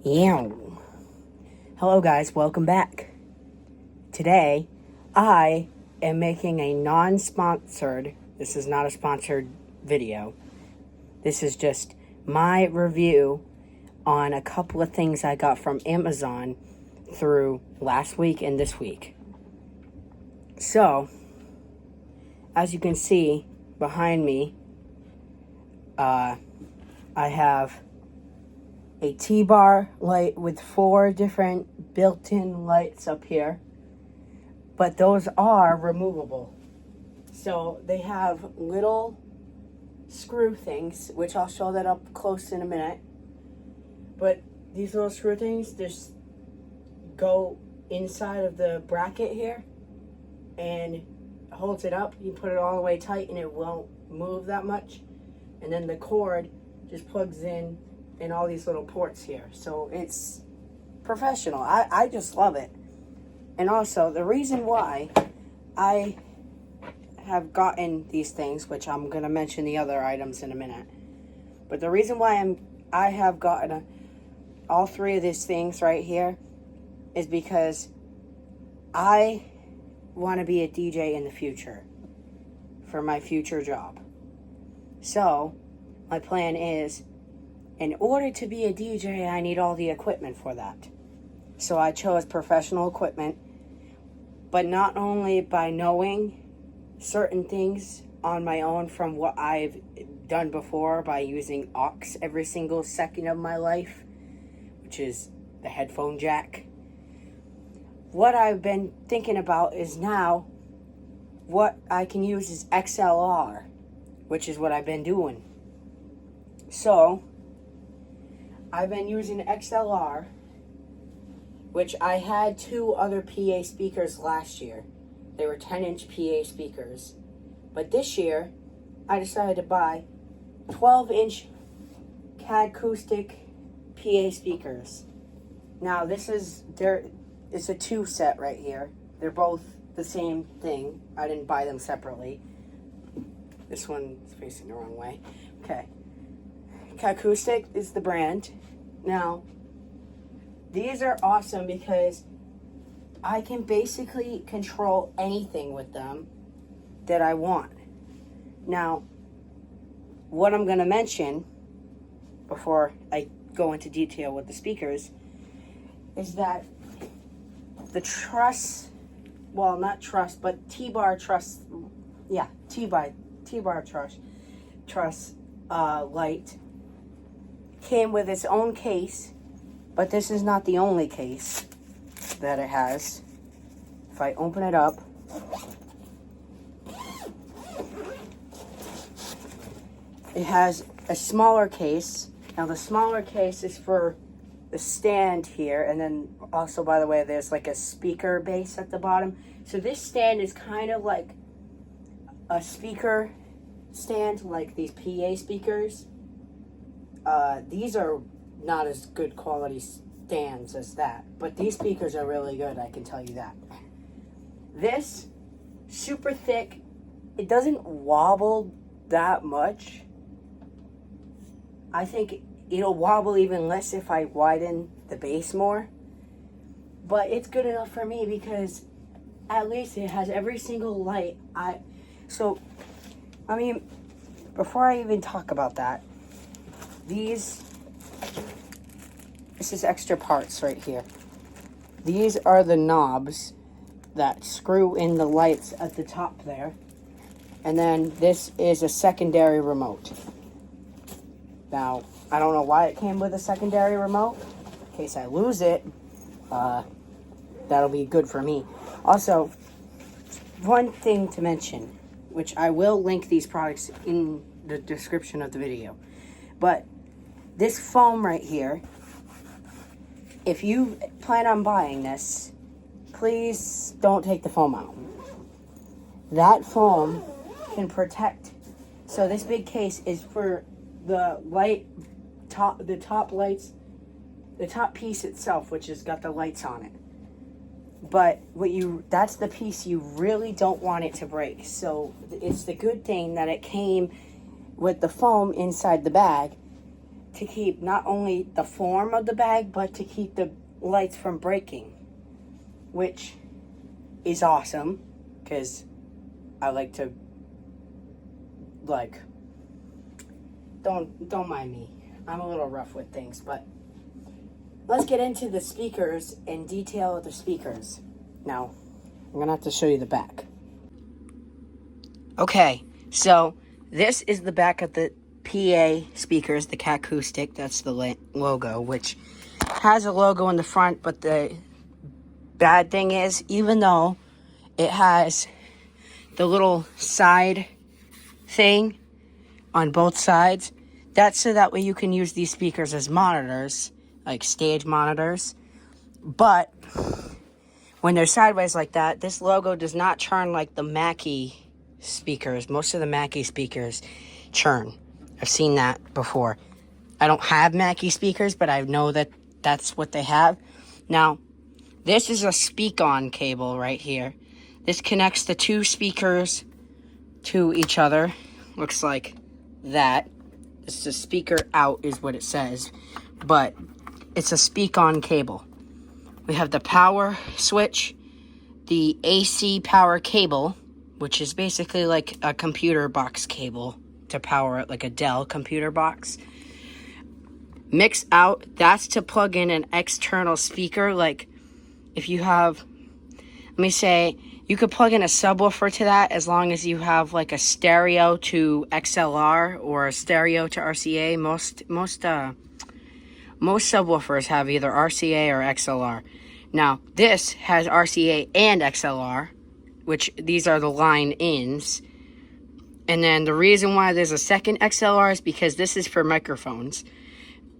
Yeah. Hello guys, welcome back. Today, I am making a non-sponsored, this is not a sponsored video. This is just my review on a couple of things I got from Amazon through last week and this week. So, as you can see behind me, I have a T-bar light with 4 different built-in lights up here, but those are removable. So they have little screw things, which I'll show that up close in a minute. But these little screw things just go inside of the bracket here and holds it up. You put it all the way tight and it won't move that much. And then the cord just plugs in all these little ports here. So it's professional. I just love it. And also, the reason why I have gotten these things, which I'm going to mention the other items in a minute, but the reason why I have gotten all 3 of these things right here is because I want to be a DJ in the future for my future job. So my plan is, in order to be a DJ, I need all the equipment for that. So I chose professional equipment, but not only by knowing certain things on my own from what I've done before by using aux every single second of my life, which is the headphone jack. What I've been thinking about is now what I can use is XLR, which is what I've been doing. So I've been using XLR, which I had 2 other PA speakers last year. They were 10-inch PA speakers. But this year, I decided to buy 12-inch Caicoustic PA speakers. Now, it's a 2 set right here. They're both the same thing. I didn't buy them separately. This one's facing the wrong way. Okay. Caicoustic is the brand. Now, these are awesome because I can basically control anything with them that I want. Now, what I'm going to mention before I go into detail with the speakers is that the T-bar truss light came with its own case, but this is not the only case that it has. If I open it up, it has a smaller case. Now the smaller case is for the stand here, and then also, by the way, there's like a speaker base at the bottom. So this stand is kind of like a speaker stand, like these PA speakers. These are not as good quality stands as that, but these speakers are really good, I can tell you that. This, super thick, it doesn't wobble that much. I think it'll wobble even less if I widen the base more, but it's good enough for me because at least it has every single light. Before I even talk about that, this is extra parts right here. These are the knobs that screw in the lights at the top there. And then this is a secondary remote. Now, I don't know why it came with a secondary remote. In case I lose it, that'll be good for me. Also, one thing to mention, which I will link these products in the description of the video. But this foam right here, if you plan on buying this, please don't take the foam out. That foam can protect. So this big case is for the top lights, the top piece itself, which has got the lights on it. But that's the piece you really don't want it to break. So it's the good thing that it came with the foam inside the bag, to keep not only the form of the bag, but to keep the lights from breaking, which is awesome, because I like to, like, don't mind me. I'm a little rough with things, but let's get into the speakers and detail of the speakers. Now, I'm going to have to show you the back. Okay, so this is the back of the PA speakers, the Caicoustic. That's the logo, which has a logo in the front, but the bad thing is, even though it has the little side thing on both sides, that's so that way you can use these speakers as monitors, like stage monitors. But when they're sideways like that, this logo does not churn like the Mackie speakers. Most of the Mackie speakers churn. I've seen that before. I don't have Mackie speakers, but I know that that's what they have. Now, this is a speak-on cable right here. This connects the two speakers to each other. Looks like that. It's a speaker out is what it says, but it's a speak-on cable. We have the power switch, the AC power cable, which is basically like a computer box cable to power it, like a Dell computer box. Mix out, that's to plug in an external speaker. Like if you have, let me say, you could plug in a subwoofer to that as long as you have like a stereo to XLR or a stereo to RCA. Most subwoofers have either RCA or XLR. Now, this has RCA and XLR, which these are the line ins. And then the reason why there's a second XLR is because this is for microphones.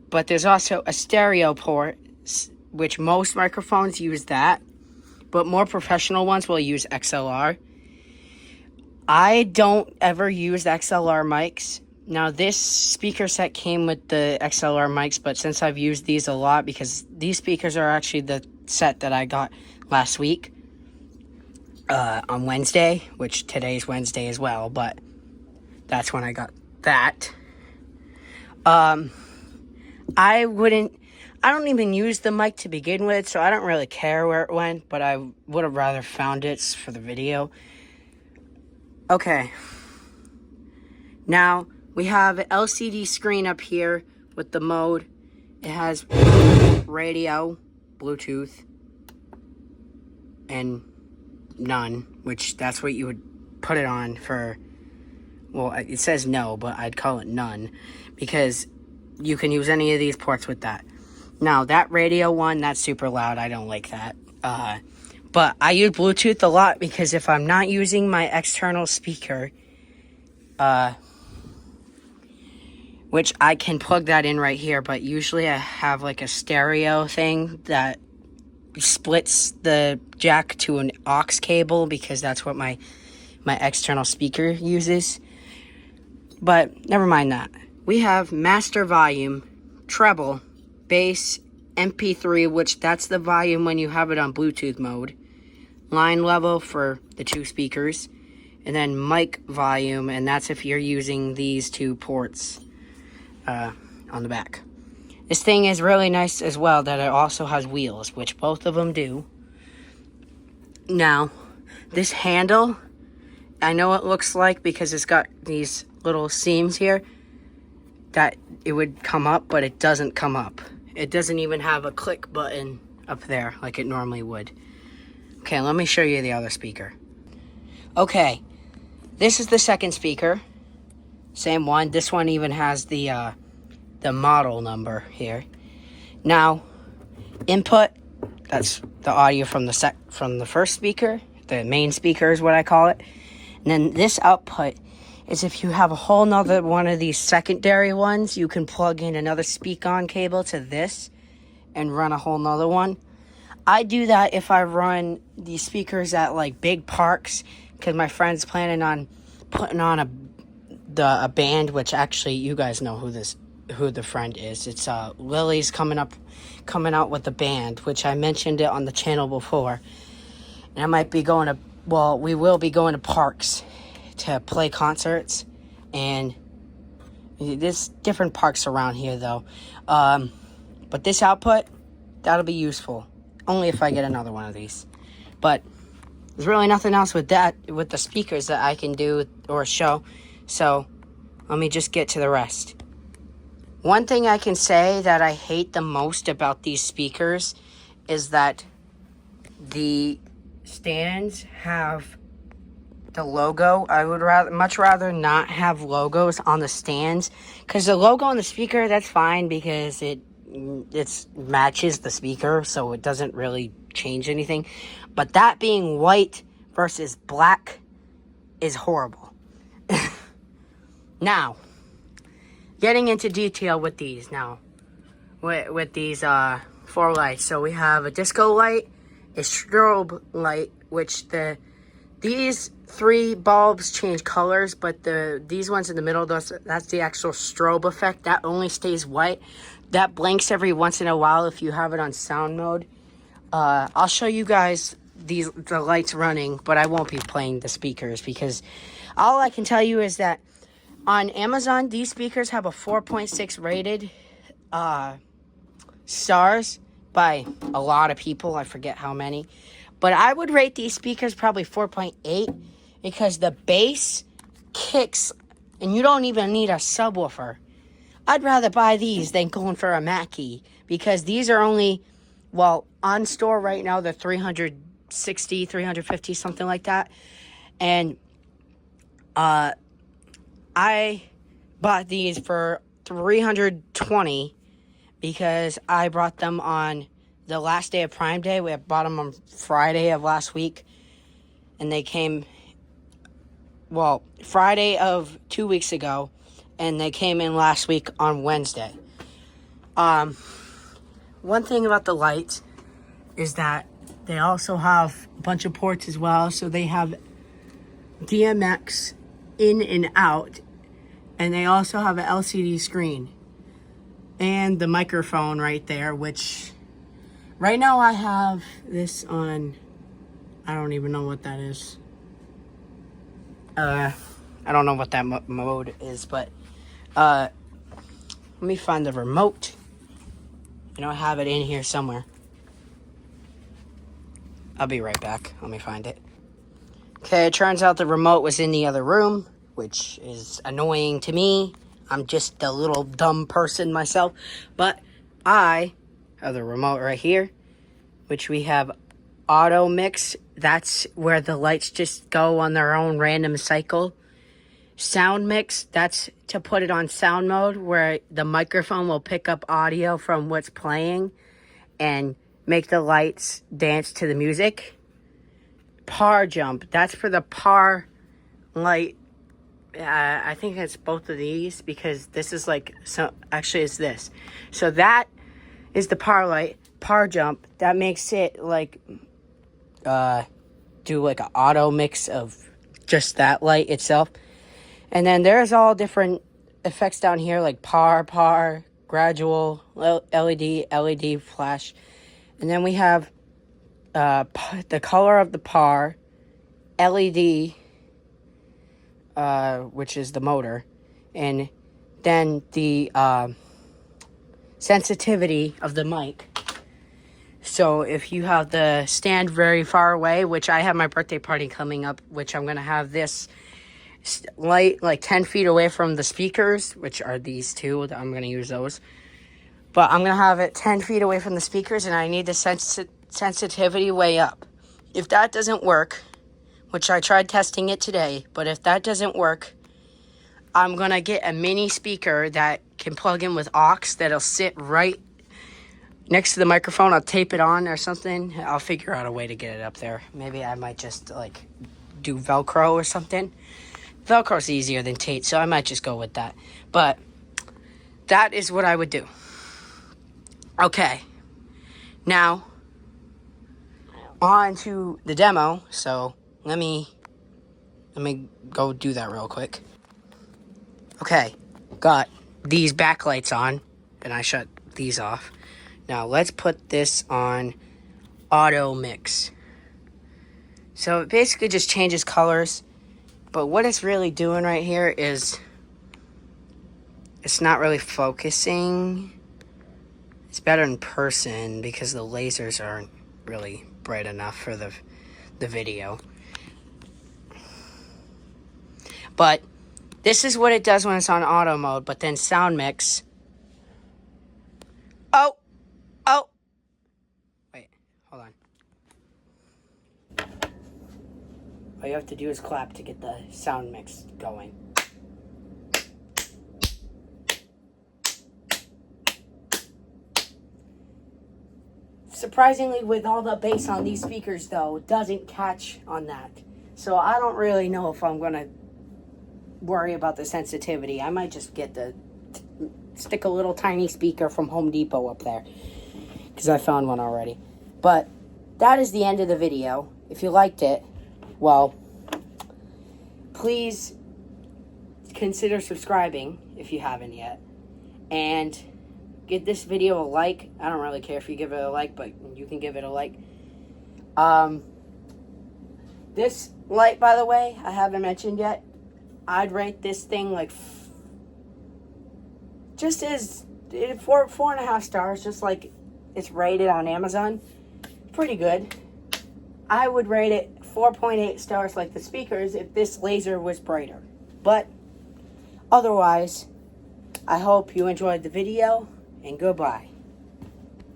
But there's also a stereo port, which most microphones use that. But more professional ones will use XLR. I don't ever use XLR mics. Now, this speaker set came with the XLR mics, but since I've used these a lot, because these speakers are actually the set that I got last week on Wednesday, which today's Wednesday as well, but that's when I got that. I don't even use the mic to begin with, so I don't really care where it went, but I would have rather found it for the video. Okay. Now, we have an LCD screen up here with the mode. It has radio, Bluetooth, and none, which that's what you would put it on for. Well, it says no, but I'd call it none, because you can use any of these ports with that. Now, that radio one, that's super loud. I don't like that. But I use Bluetooth a lot because if I'm not using my external speaker, which I can plug that in right here, but usually I have like a stereo thing that splits the jack to an aux cable because that's what my external speaker uses. But never mind that. We have master volume, treble, bass, MP3, which that's the volume when you have it on Bluetooth mode, line level for the two speakers, and then mic volume, and that's if you're using these two ports on the back. This thing is really nice as well that it also has wheels, which both of them do. Now, this handle, I know it looks like, because it's got these little seams here, that it would come up, but it doesn't come up. It doesn't even have a click button up there like it normally would. Okay, let me show you the other speaker. Okay, this is the second speaker. Same one. This one even has the model number here. Now, input, that's the audio from the first speaker. The main speaker is what I call it. And then this output is if you have a whole nother one of these secondary ones, you can plug in another speak-on cable to this and run a whole nother one. I do that if I run these speakers at like big parks, because my friend's planning on putting on a band, which actually you guys know who the friend is. It's Lily's coming out with a band, which I mentioned it on the channel before. And I might be going to, well, we will be going to parks to play concerts, and There's different parts around here, though. But this output, that'll be useful. Only if I get another one of these. But there's really nothing else with the speakers that I can do or show. So, let me just get to the rest. One thing I can say that I hate the most about these speakers is that the stands have the logo. I would much rather not have logos on the stands, because the logo on the speaker, that's fine because it matches the speaker, so it doesn't really change anything. But that being white versus black is horrible. Now, getting into detail with these now, with these 4 lights. So we have a disco light, a strobe light, which these 3 bulbs change colors, but these ones in the middle, that's the actual strobe effect. That only stays white. That blinks every once in a while if you have it on sound mode. I'll show you guys the lights running, but I won't be playing the speakers, because all I can tell you is that on Amazon, these speakers have a 4.6 rated stars by a lot of people. I forget how many. But I would rate these speakers probably 4.8, because the bass kicks, and you don't even need a subwoofer. I'd rather buy these than going for a Mackie, because these are only, well, on store right now, they're $360, $350, something like that. And I bought these for $320 because I bought them on the last day of Prime Day. We bought them on Friday of last week, and they came, well, Friday of 2 weeks ago, and they came in last week on Wednesday. One thing about the lights is that they also have a bunch of ports as well. So they have DMX in and out, and they also have an LCD screen and the microphone right there, which right now I have this on, I don't even know what that is. I don't know what that mode is, but let me find the remote. I know I have it in here somewhere. I'll be right back. Let me find it. Okay, it turns out the remote was in the other room, which is annoying to me. I'm just a little dumb person myself. But I have the remote right here, which we have auto mix. That's where the lights just go on their own random cycle. Sound mix, that's to put it on sound mode, where the microphone will pick up audio from what's playing and make the lights dance to the music. Par jump, that's for the par light. I think it's both of these, because this is like, so actually it's this. So that is the par light. Par jump, that makes it like do like an auto mix of just that light itself. And then there's all different effects down here, like par, gradual, LED, flash. And then we have the color of the par, LED, which is the motor, and then the sensitivity of the mic. So if you have the stand very far away, which I have my birthday party coming up, which I'm going to have this light like 10 feet away from the speakers, which are these two. I'm going to use those. But I'm going to have it 10 feet away from the speakers, and I need the sensitivity way up. If that doesn't work, which I tried testing it today, but if that doesn't work, I'm going to get a mini speaker that can plug in with aux that'll sit right next to the microphone. I'll tape it on or something. I'll figure out a way to get it up there. Maybe I might just like do Velcro or something. Velcro's easier than tape, so I might just go with that. But that is what I would do. Okay. Now, on to the demo. So let me go do that real quick. Okay, got these backlights on, and I shut these off. Now let's put this on auto mix. So it basically just changes colors, but what it's really doing right here is it's not really focusing. It's better in person because the lasers aren't really bright enough for the video. But this is what it does when it's on auto mode, but then sound mix. Oh! Wait, hold on. All you have to do is clap to get the sound mix going. Surprisingly, with all the bass on these speakers, though, it doesn't catch on that. So I don't really know if I'm going to worry about the sensitivity. I might just stick a little tiny speaker from Home Depot up there, because I found one already. But that is the end of the video. If you liked it, well, please consider subscribing if you haven't yet. And give this video a like. I don't really care if you give it a like, but you can give it a like. This light, by the way, I haven't mentioned yet. I'd rate this thing like just as 4.5 stars, just like it's rated on Amazon. Pretty good. I would rate it 4.8 stars like the speakers if this laser was brighter. But otherwise, I hope you enjoyed the video, and goodbye.